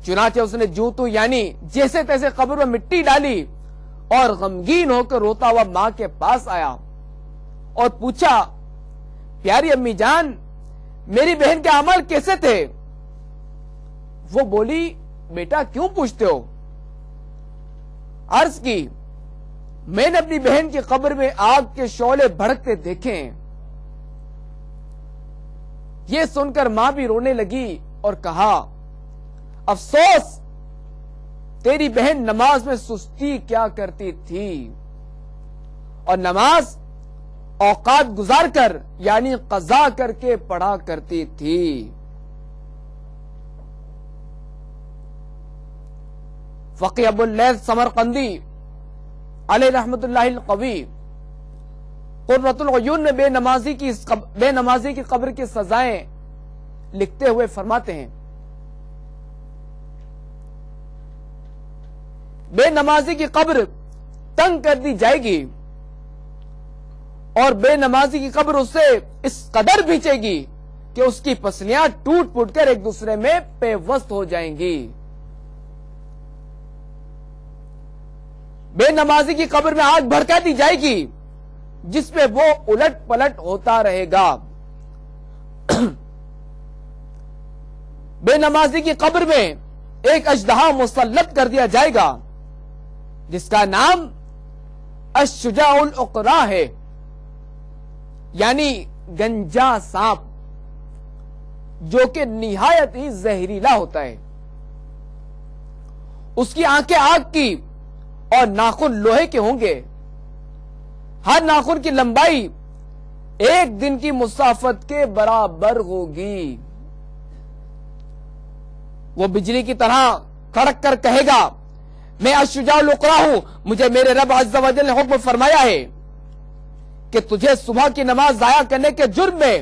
چنانچہ اس نے جو تو یعنی جیسے تیسے قبر میں مٹی ڈالی اور غمگین ہو کر روتا ہوا ماں کے پاس آیا اور پوچھا، پیاری امی جان، میری بہن کے اعمال کیسے تھے؟ وہ بولی، بیٹا کیوں پوچھتے ہو؟ عرض کی، میں نے اپنی بہن کی قبر میں آگ کے شعلے بھڑکتے دیکھے ہیں۔ یہ سن کر ماں بھی رونے لگی اور کہا، افسوس، تیری بہن نماز میں سستی کیا کرتی تھی، اور نماز اوقات گزار کر یعنی قضا کر کے پڑھا کرتی تھی۔ فقی ابو اللیث سمرقندی علیہ رحمت اللہ القوی قرۃ العیون میں بے نمازی کی قبر کی سزائیں لکھتے ہوئے فرماتے ہیں، بے نمازی کی قبر تنگ کر دی جائے گی اور بے نمازی کی قبر اسے اس قدر بھیچے گی کہ اس کی پسلیاں ٹوٹ پھوٹ کر ایک دوسرے میں پیوست ہو جائیں گی۔ بے نمازی کی قبر میں آگ بھڑکا دی جائے گی جس میں وہ الٹ پلٹ ہوتا رہے گا۔ بے نمازی کی قبر میں ایک اژدہا مسلط کر دیا جائے گا جس کا نام الشجاع الاقرع ہے، یعنی گنجا سانپ، جو کہ نہایت ہی زہریلا ہوتا ہے۔ اس کی آنکھیں آگ کی اور ناخن لوہے کے ہوں گے۔ ہر ناخن کی لمبائی 1 دن کی مسافت کے برابر ہوگی۔ وہ بجلی کی طرح کڑک کر کہے گا، میں الشجاع الاقرع ہوں، مجھے میرے رب عز و جل نے حکم فرمایا ہے کہ تجھے صبح کی نماز ضائع کرنے کے جرم میں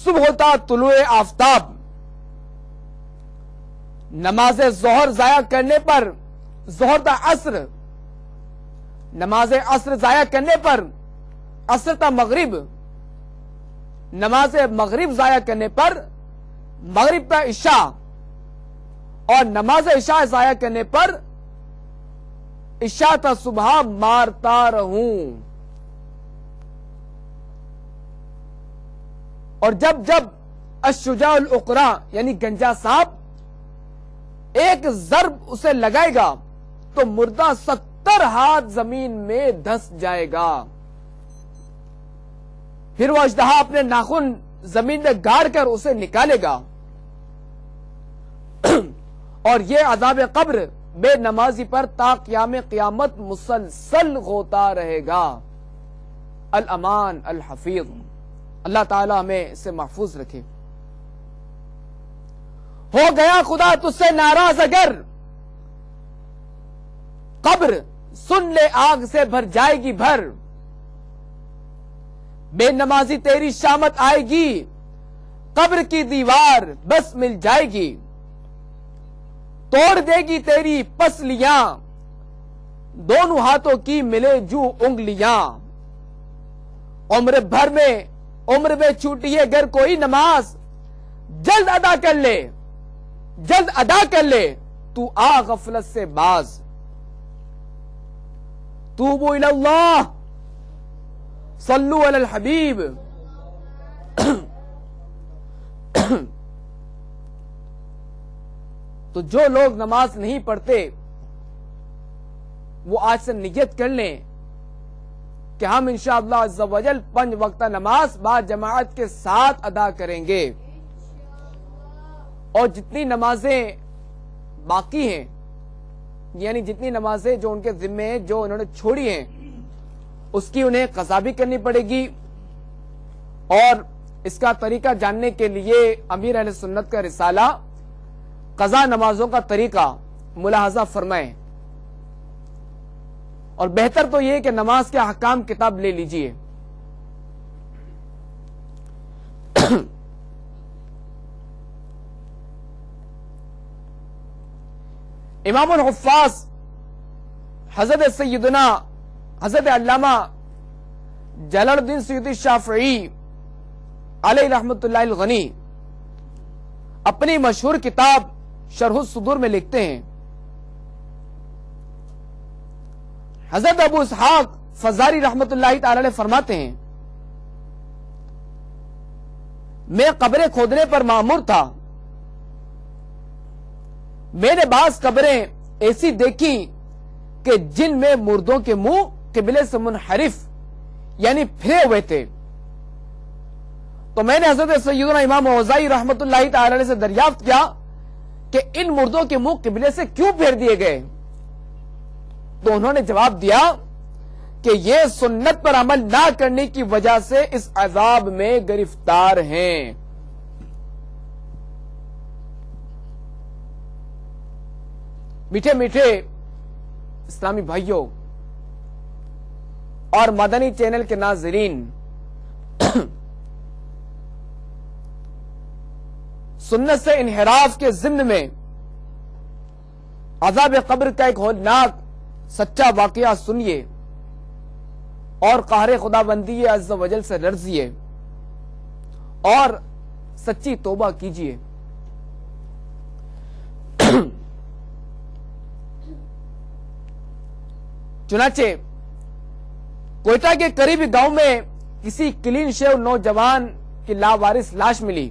صبح ہوتا طلوع آفتاب، نماز ظہر ضائع کرنے پر ظہر تا عصر، نماز عصر ضائع کرنے پر عصر تا مغرب، نماز مغرب ضائع کرنے پر مغرب تا عشاء، اور نماز عشاء ضائع کرنے پر عشاء تا صبح مارتا رہوں۔ اور جب جب الشجاع الاقرع یعنی گنجا سانپ ایک ضرب اسے لگائے گا تو مردہ 70 ہاتھ زمین میں دھس جائے گا۔ پھر وہ اژدہا اپنے ناخن زمین میں گاڑ کر اسے نکالے گا، اور یہ عذاب قبر بے نمازی پر تا قیام قیامت مسلسل ہوتا رہے گا۔ الامان الحفیظ، اللہ تعالی ہمیں اس سے محفوظ رکھے۔ ہو گیا خدا تجھ سے ناراض اگر قبر سن لے آگ سے بھر جائے گی بھر، بے نمازی تیری شامت آئے گی، قبر کی دیوار بس مل جائے گی، توڑ دے گی تیری پسلیاں، دونوں ہاتھوں کی ملے جو انگلیاں، عمر میں چھوٹی ہے گر کوئی نماز، جلد ادا کر لے تو آ غفلت سے باز، توبوا الی اللہ صلو علی الحبیب۔ تو جو لوگ نماز نہیں پڑھتے وہ آج سے نیت کر لیں کہ ہم انشاءاللہ عز و جل 5 وقتہ نماز با جماعت کے ساتھ ادا کریں گے، اور جتنی نمازیں باقی ہیں یعنی جتنی نمازیں جو ان کے ذمے ہیں جو انہوں نے چھوڑی ہیں اس کی انہیں قضا بھی کرنی پڑے گی۔ اور اس کا طریقہ جاننے کے لیے امیر اہل سنت کا رسالہ قضا نمازوں کا طریقہ ملاحظہ فرمائیں، اور بہتر تو یہ کہ نماز کے احکام کتاب لے لیجئے۔ امام الحفاظ حضرت سیدنا حضرت علامہ جلال الدین سیوطی شافعی علیہ رحمت اللہ الغنی اپنی مشہور کتاب شرح الصدور میں لکھتے ہیں، حضرت ابو اسحاق فزاری رحمت اللہ تعالی علیہ فرماتے ہیں، میں قبریں کھودنے پر مامور تھا، میں نے بعض قبریں ایسی دیکھی کہ جن میں مردوں کے منہ قبلے سے منحرف یعنی پھرے ہوئے تھے، تو میں نے حضرت سیدنا امام اوزاعی رحمت اللہ تعالی علیہ سے دریافت کیا کہ ان مردوں کے منہ قبلے سے کیوں پھیر دیے گئے؟ تو انہوں نے جواب دیا کہ یہ سنت پر عمل نہ کرنے کی وجہ سے اس عذاب میں گرفتار ہیں۔ میٹھے میٹھے اسلامی بھائیوں اور مدنی چینل کے ناظرین، سنت سے انحراف کے ضمن میں عذاب قبر کا ایک ہولناک سچا واقعہ سنیے اور قہر خدا بندی عز و جل سے لرزیے اور سچی توبہ کیجیے۔ چنانچہ کوئٹہ کے قریبی گاؤں میں کسی کلین شیو نوجوان کی لاوارث لاش ملی۔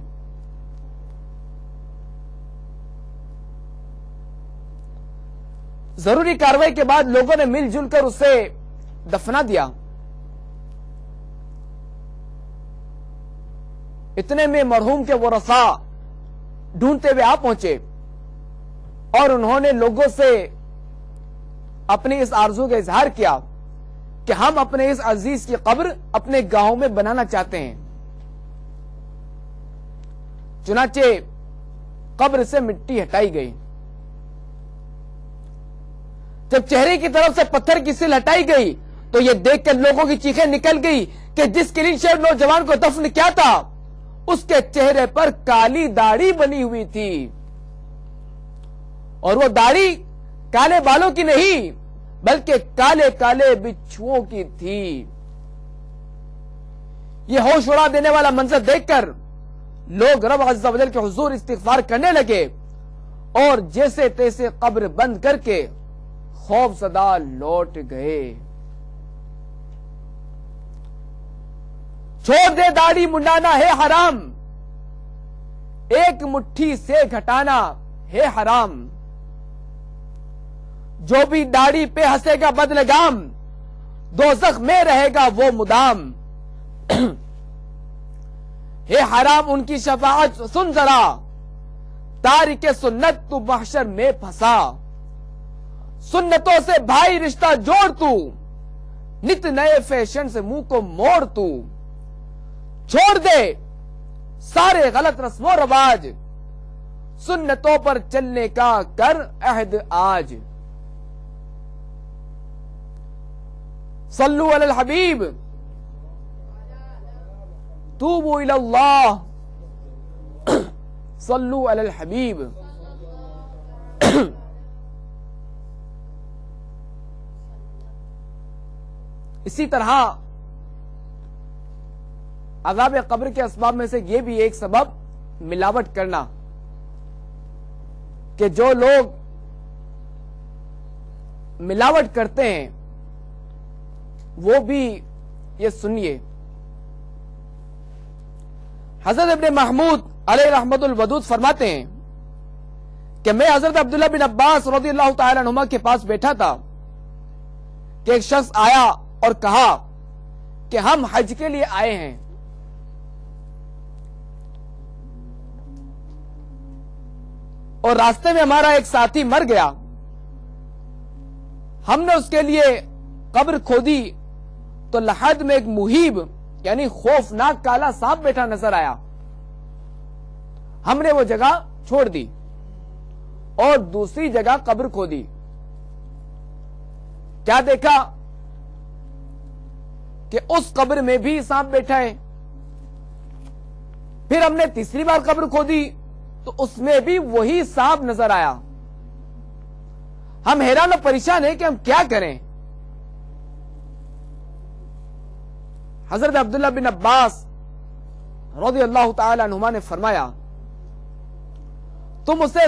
ضروری کارروائی کے بعد لوگوں نے مل جل کر اسے دفنا دیا۔ اتنے میں مرحوم کے ورثاء ڈھونڈتے ہوئے آ پہنچے اور انہوں نے لوگوں سے اپنی اس آرزو کا اظہار کیا کہ ہم اپنے اس عزیز کی قبر اپنے گاؤں میں بنانا چاہتے ہیں۔ چنانچہ قبر سے مٹی ہٹائی گئی۔ جب چہرے کی طرف سے پتھر کی سل ہٹائی گئی تو یہ دیکھ کر لوگوں کی چیخیں نکل گئی کہ جس کلین شیو نوجوان کو دفن کیا تھا اس کے چہرے پر کالی داڑھی بنی ہوئی تھی، اور وہ داڑھی کالے بالوں کی نہیں بلکہ کالے کالے بچھوؤں کی تھی۔ یہ ہوش اڑا دینے والا منظر دیکھ کر لوگ رب عز و جل کے حضور استغفار کرنے لگے اور جیسے تیسے قبر بند کر کے خوف زدہ لوٹ گئے۔ چھوڑ دے داڑھی منڈانا ہے حرام، ایک مٹھی سے گھٹانا ہے حرام، جو بھی داڑھی پہ ہنسے گا بدلگام دوزخ میں رہے گا وہ مدام۔ ہے حرام ان کی شفاعت سن ذرا، تارک سنت تو محشر میں پھنسا، سنتوں سے بھائی رشتہ جوڑ تو، نت نئے فیشن سے منہ کو موڑ تو، چھوڑ دے سارے غلط رسم و رواج، سنتوں پر چلنے کا کر عہد آج۔ صلو علی الحبیب توبوا الی اللہ، صلو علی الحبیب۔ اسی طرح عذاب قبر کے اسباب میں سے یہ بھی ایک سبب ملاوٹ کرنا، کہ جو لوگ ملاوٹ کرتے ہیں وہ بھی یہ سنیے۔ حضرت ابن محمود علیہ رحمت الودود فرماتے ہیں کہ میں حضرت عبداللہ بن عباس رضی اللہ تعالی عنہما کے پاس بیٹھا تھا کہ ایک شخص آیا اور کہا کہ ہم حج کے لیے آئے ہیں، اور راستے میں ہمارا ایک ساتھی مر گیا، ہم نے اس کے لیے قبر کھودی تو لحد میں ایک مہیب یعنی خوفناک کالا سانپ بیٹھا نظر آیا، ہم نے وہ جگہ چھوڑ دی اور دوسری جگہ قبر کھودی، کیا دیکھا کہ اس قبر میں بھی سانپ بیٹھا ہے، پھر ہم نے تیسری بار قبر کھودی تو اس میں بھی وہی سانپ نظر آیا، ہم حیران و پریشان ہیں کہ ہم کیا کریں۔ حضرت عبداللہ بن عباس رضی اللہ تعالی عنہما نے فرمایا تم اسے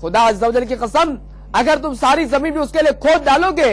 خدا عز و جل کی قسم, اگر تم ساری زمین بھی اس کے لیے کھود ڈالو گے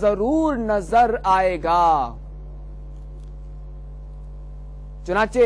ضرور نظر آئے گا. چنانچہ